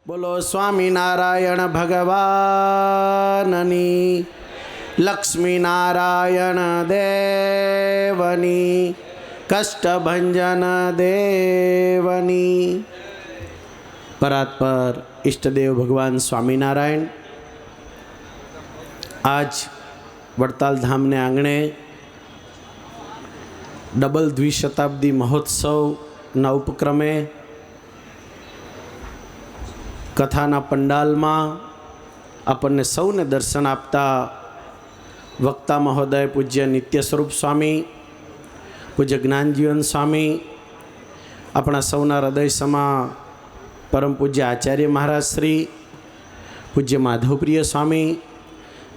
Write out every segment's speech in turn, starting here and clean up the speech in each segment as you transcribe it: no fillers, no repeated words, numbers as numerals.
બોલો સ્વામિનારાયણ ભગવાનની, લક્ષ્મીનારાયણ દેવની, કષ્ટભંજન દેવની. પરાત્પર ઈષ્ટદેવ ભગવાન સ્વામિનારાયણ આજ વડતાલ ધામને આંગણે ડબલ દ્વિશતાબ્દી મહોત્સવના ઉપક્રમે કથાના પંડાલમાં આપણને સૌને દર્શન આપતા વક્તા મહોદય પૂજ્ય નિત્ય સ્વરૂપ સ્વામી, પૂજ્ય જ્ઞાનજીવન સ્વામી, આપણા સૌના હૃદય સમા પરમ પૂજ્ય આચાર્ય મહારાજ શ્રી પૂજ્ય માધવપ્રિય સ્વામી,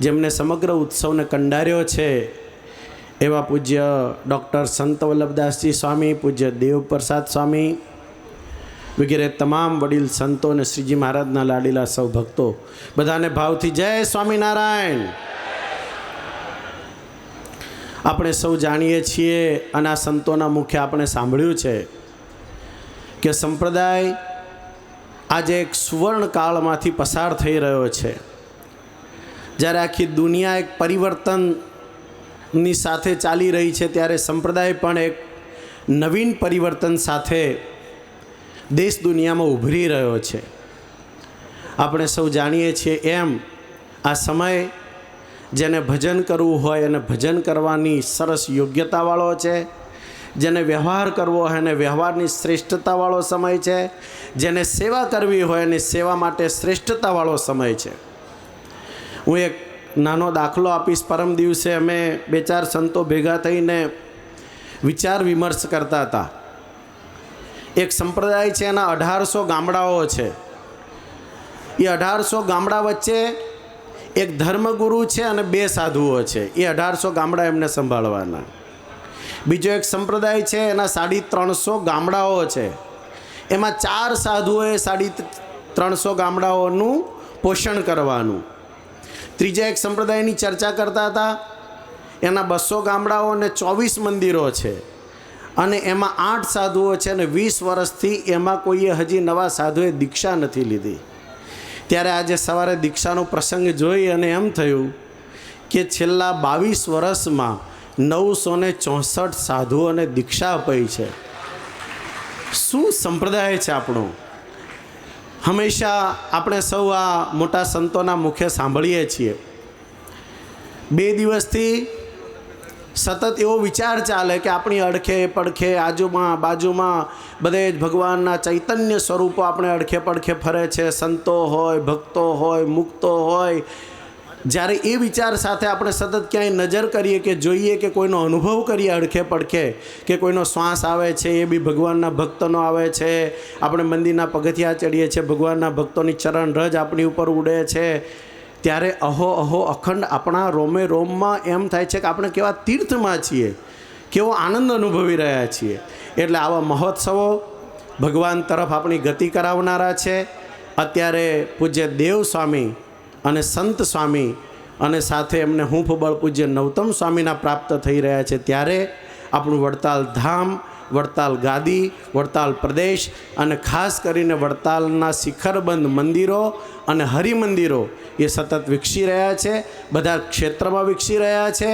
જેમને સમગ્ર ઉત્સવને કંડાર્યો છે એવા પૂજ્ય ડૉક્ટર સંત વલ્લભદાસજી સ્વામી, પૂજ્ય દેવપ્રસાદ સ્વામી વગેરે તમામ વડીલ સંતો અને શ્રીજી મહારાજના લાડીલા સૌ ભક્તો, બધાને ભાવથી જય સ્વામિનારાયણ. આપણે સૌ જાણીએ છીએ અને આ સંતોના મુખે આપણે સાંભળ્યું છે કે સંપ્રદાય આજે એક સુવર્ણ કાળમાંથી પસાર થઈ રહ્યો છે. જ્યારે આખી દુનિયા એક પરિવર્તનની સાથે ચાલી રહી છે, ત્યારે સંપ્રદાય પણ એક નવીન પરિવર્તન સાથે દેશ દુનિયામાં ઉભરી રહ્યો છે. આપણે સૌ જાણીએ છીએ એમ આ સમય જેને ભજન કરવું હોય અને ભજન કરવાની સરસ યોગ્યતાવાળો છે, જેને વ્યવહાર કરવો હોય અને વ્યવહારની શ્રેષ્ઠતાવાળો સમય છે, જેને સેવા કરવી હોય અને સેવા માટે શ્રેષ્ઠતાવાળો સમય છે. હું એક નાનો દાખલો આપીશ. પરમ દિવસે અમે બે ચાર સંતો ભેગા થઈને વિચાર વિમર્શ કરતા હતા. એક સંપ્રદાય છે, એના 1800 ગામડાઓ છે. એ 1800 ગામડા વચ્ચે એક ધર્મગુરુ છે અને 2 સાધુઓ છે. એ 1800 ગામડા એમને સંભાળવાના. બીજો એક સંપ્રદાય છે, એના 350 ગામડાઓ છે. એમાં 4 સાધુઓએ 350 ગામડાઓનું પોષણ કરવાનું. ત્રીજા એક સંપ્રદાયની ચર્ચા કરતા હતા. એના 200 ગામડાઓ અને 24 મંદિરો છે અને એમાં 8 સાધુઓ છે અને 20 વર્ષથી એમાં કોઈએ હજી નવા સાધુએ દીક્ષા નથી લીધી. ત્યારે આજે સવારે દીક્ષાનો પ્રસંગ જોઈ અને એમ થયું કે છેલ્લા 22 વર્ષમાં 964 સાધુઓને દીક્ષા અપાઈ છે. શું સંપ્રદાય છે આપણો! હંમેશા આપણે સૌ આ મોટા સંતોના મુખે સાંભળીએ છીએ. 2 દિવસથી સતત એવો વિચાર ચાલે કે આપણી અડખે પડખે આજુમાં બાજુમાં બધે જ ભગવાનના ચૈતન્ય સ્વરૂપો આપણે અડખે પડખે ફરે છે. સંતો હોય, ભક્તો હોય, મુક્તો હોય. જ્યારે એ વિચાર સાથે આપણે સતત ક્યાંય નજર કરીએ કે જોઈએ કે કોઈનો અનુભવ કરીએ અડખે પડખે કે કોઈનો શ્વાસ આવે છે એ બી ભગવાનના ભક્તનો આવે છે, આપણે મંદિરના પગથિયા ચડીએ છીએ, ભગવાનના ભક્તોની ચરણ રજ આપણી ઉપર ઉડે છે, ત્યારે અહો અહો અખંડ આપણા રોમે રોમમાં એમ થાય છે કે આપણે કેવા તીર્થમાં છીએ, કેવો આનંદ અનુભવી રહ્યા છીએ. એટલે આવા મહોત્સવો ભગવાન તરફ આપણી ગતિ કરાવનારા છે. અત્યારે પૂજ્ય દેવ સ્વામી અને સંત સ્વામી અને સાથે એમને હુંફબળ પૂજ્ય નવતમ સ્વામીના પ્રાપ્ત થઈ રહ્યા છે. ત્યારે આપણું વડતાલ ધામ, વડતાલ ગાદી, વડતાલ પ્રદેશ અને ખાસ કરીને વડતાલના શિખરબંધ મંદિરો અને હરિમંદિરો એ સતત વિકસી રહ્યા છે. બધા ક્ષેત્રમાં વિકસી રહ્યા છે.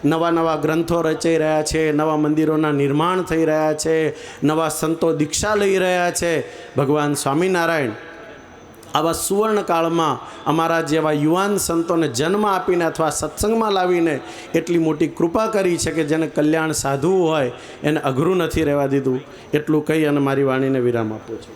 નવા નવા ગ્રંથો રચાઈ રહ્યા છે, નવા મંદિરોના નિર્માણ થઈ રહ્યા છે, નવા સંતો દીક્ષા લઈ રહ્યા છે. ભગવાન સ્વામિનારાયણ આવા સુવર્ણકાળમાં અમારા જેવા યુવાન સંતોને જન્મ આપીને અથવા સત્સંગમાં લાવીને એટલી મોટી કૃપા કરી છે કે જેને કલ્યાણ સાધવું હોય એને અઘરું નથી રહેવા દીધું. એટલું કહી અને મારી વાણીને વિરામ આપું છું.